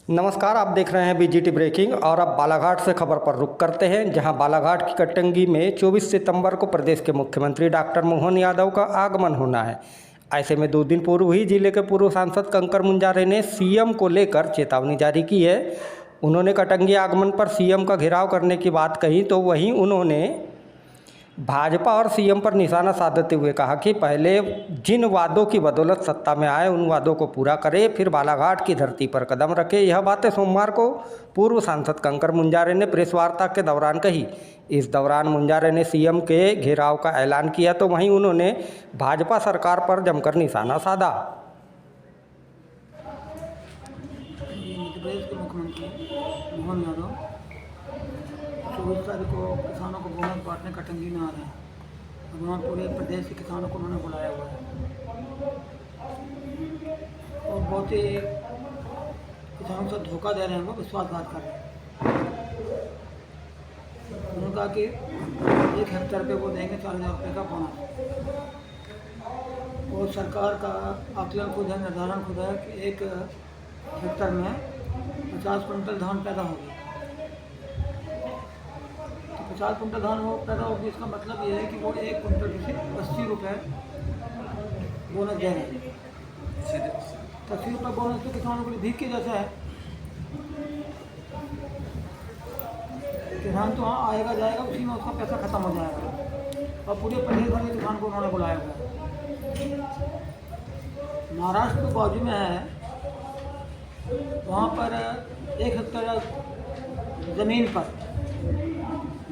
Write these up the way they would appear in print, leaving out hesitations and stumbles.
नमस्कार, आप देख रहे हैं बीजीटी ब्रेकिंग और अब बालाघाट से खबर पर रुख करते हैं, जहां बालाघाट की कटंगी में 24 सितंबर को प्रदेश के मुख्यमंत्री डॉक्टर मोहन यादव का आगमन होना है। ऐसे में 2 दिन पूर्व ही जिले के पूर्व सांसद कंकर मुंजारे ने सीएम को लेकर चेतावनी जारी की है। उन्होंने कटंगी आगमन पर सीएम का घेराव करने की बात कही, तो वहीं उन्होंने भाजपा और सीएम पर निशाना साधते हुए कहा कि पहले जिन वादों की बदौलत सत्ता में आए उन वादों को पूरा करे, फिर बालाघाट की धरती पर कदम रखे। यह बातें सोमवार को पूर्व सांसद कंकर मुंजारे ने प्रेस वार्ता के दौरान कही। इस दौरान मुंजारे ने सीएम के घेराव का ऐलान किया, तो वहीं उन्होंने भाजपा सरकार पर जमकर निशाना साधा। मध्य प्रदेश के मुख्यमंत्री मोहन यादव 24 तारीख को किसानों को बोनस बांटने कटंगी में आ रहे हैं। अब वहाँ पूरे प्रदेश के किसानों को उन्होंने बुलाया हुआ है और बहुत ही किसानों से धोखा दे रहे हैं, वो विश्वासघात कर रहे हैं। उन्होंने कहा कि 1 हेक्टेयर पे वो देंगे 4,000 रुपये का बोनस, और सरकार का आकलन खुद है, निर्धारण खुद है कि 1 हेक्टेयर में 50 कुंटल धान पैदा होगी। तो 50 कुंटल धान वो पैदा होगी, इसका मतलब ये है कि वो 1 कुंटल की सिर्फ 80 रुपये बोनस दे रहे हैं। 80 रुपये बोनस तो किसानों के लिए भीख के जैसा है। किसान तो वहाँ आएगा जाएगा, उसी में उसका पैसा खत्म हो जाएगा। और पूरे प्रदेश भर के किसान को उन्होंने बुलाया हुआ है। महाराष्ट्र के बाजू में है, वहाँ पर 1 हेक्टेयर ज़मीन पर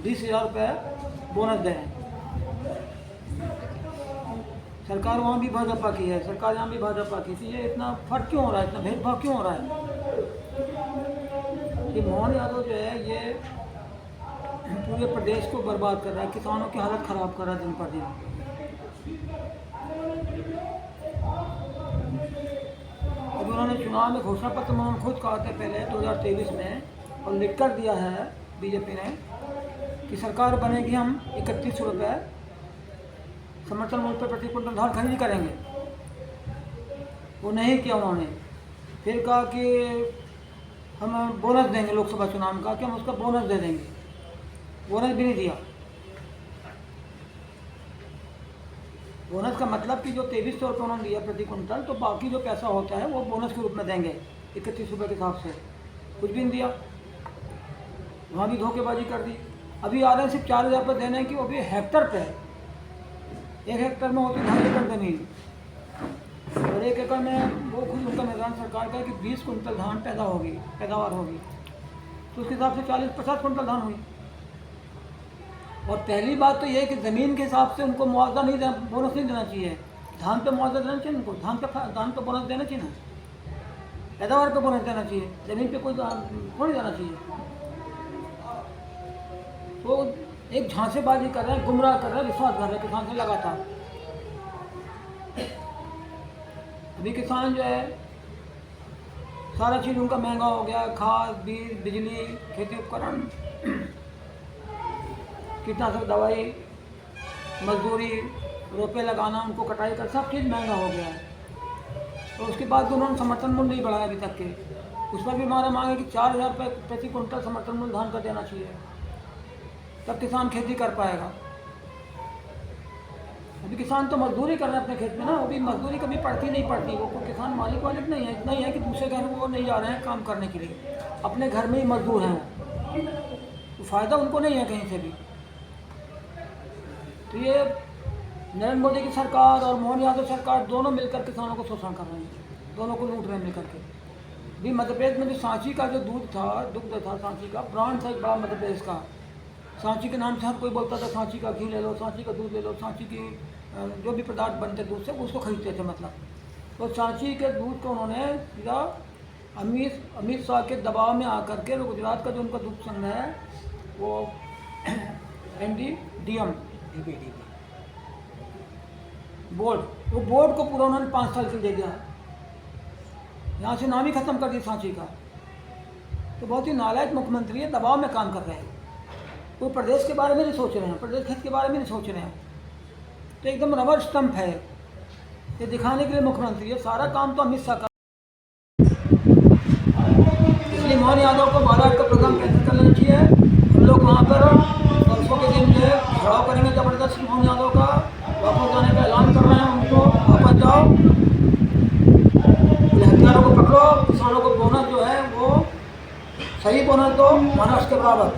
20,000 रुपये बोनस दे रहे हैं। सरकार वहाँ भी भाजपा की है, सरकार यहाँ भी भाजपा की थी। ये इतना फर्क क्यों हो रहा है, इतना भेदभाव क्यों हो रहा है? कि मोहन यादव जो है ये पूरे प्रदेश को बर्बाद कर रहा है, किसानों की हालत ख़राब कर रहा है दिन पर दिन। अभी उन्होंने चुनाव में घोषणा पत्र में उन्होंने खुद कहा था पहले 2023 में, और लिख कर दिया है बीजेपी ने कि सरकार बनेगी, हम 31 रुपये समर्थन मूल्य पर प्रति कुंटल धान खरीद करेंगे। वो नहीं किया उन्होंने। फिर कहा कि हम बोनस देंगे, लोकसभा चुनाव में कहा कि हम उसका बोनस दे देंगे। बोनस भी नहीं दिया। बोनस का मतलब कि जो 2300 रुपये उन्होंने दिया प्रति कुंटल, तो बाकी जो पैसा होता है वो बोनस के रूप में देंगे 31 रुपये के हिसाब से। कुछ भी नहीं दिया, वहाँ भी धोखेबाजी कर दी। अभी आ रहे हैं सिर्फ 4,000 रुपये देने की, वो भी हेक्टर पे। 1 हेक्टर में होती 2.5 एकड़ ज़मीन, और 1 एकड़ में वो खुद उनका निर्धारण सरकार का है कि 20 कुंटल धान पैदावार होगी। तो उसके हिसाब से 40-50 कुंटल धान हुई। और पहली बात तो ये है कि ज़मीन के हिसाब से उनको मुआवजा नहीं देना, बोनस नहीं देना चाहिए। धान पे मुआवजा देना चाहिए उनको, धान पे बोनस देना चाहिए ना, पैदावार पे बोनस देना चाहिए, ज़मीन पे कोई थोड़ी देना चाहिए। तो एक झांसेबाजी कर रहे हैं, गुमराह कर रहे हैं, विश्वास कर रहे हैं किसान से लगातार। अभी किसान जो है सारा चीज़ उनका महंगा हो गया, खाद, बीज, बिजली, खेती उपकरण, कीटनाशक दवाई, मजदूरी, रोपे लगाना, उनको कटाई कर, सब चीज़ महंगा हो गया है। तो उसके बाद उन्होंने समर्थन मूल्य नहीं बढ़ाया अभी तक के। उस पर भी हमारा मांग है कि 4,000 रुपये प्रति कुंटल समर्थन मूल्य धान का देना चाहिए, तब किसान खेती कर पाएगा। अभी किसान तो मजदूरी कर रहे हैं अपने खेत में ना, वो भी मजदूरी कभी पड़ती नहीं पड़ती। वो कोई किसान मालिक वालिक नहीं है, इतना ही है कि दूसरे घर वो नहीं जा रहे हैं काम करने के लिए, अपने घर में ही मजदूर हैं वो, तो फ़ायदा उनको नहीं है कहीं से भी। तो ये नरेंद्र मोदी की सरकार और मोहन यादव सरकार दोनों मिलकर किसानों को शोषण कर रहे हैं, दोनों को लूट रहे हैं मिलकर के। भी मध्य प्रदेश में जो सांची का जो दुग्ध था, सांची का ब्रांड था एक बड़ा मध्य प्रदेश का। सांची के नाम से हर कोई बोलता था, सांची का घी ले लो, सांची का दूध ले लो, सांची की जो भी पदार्थ बनते दूध से उसको खरीदते थे मतलब। तो सांची के दूध को उन्होंने सीधा अमित शाह के दबाव में आकर के, गुजरात का जो उनका दूध संघ है वो NDDM बोर्ड, वो बोर्ड को पूरा उन्होंने 5 साल के लिए दे दिया, यहाँ से नाम ही खत्म कर दिया सांची का। तो बहुत ही नालायक मुख्यमंत्री है, दबाव में काम कर रहे हैं। वो प्रदेश के बारे में नहीं सोच रहे हैं, प्रदेश हित के बारे में नहीं सोच रहे हैं। तो एकदम रबर स्टंप है, ये दिखाने के लिए मुख्यमंत्री है। सारा काम तो अमित शाह का मोहन यादव को बालाघाट का प्रोग्राम कैंसिल कर लेना चाहिए। हम लोग वहाँ पर परसों के दिन जो है घिराव करेंगे जबरदस्त मोहन यादव का, वापस जाने का ऐलान कर रहे हैं उनको, वापस जाओ, हथियारों को पकड़ो, किसानों को बोनस जो है वो सही बोनस दो महाराष्ट्र के बराबर।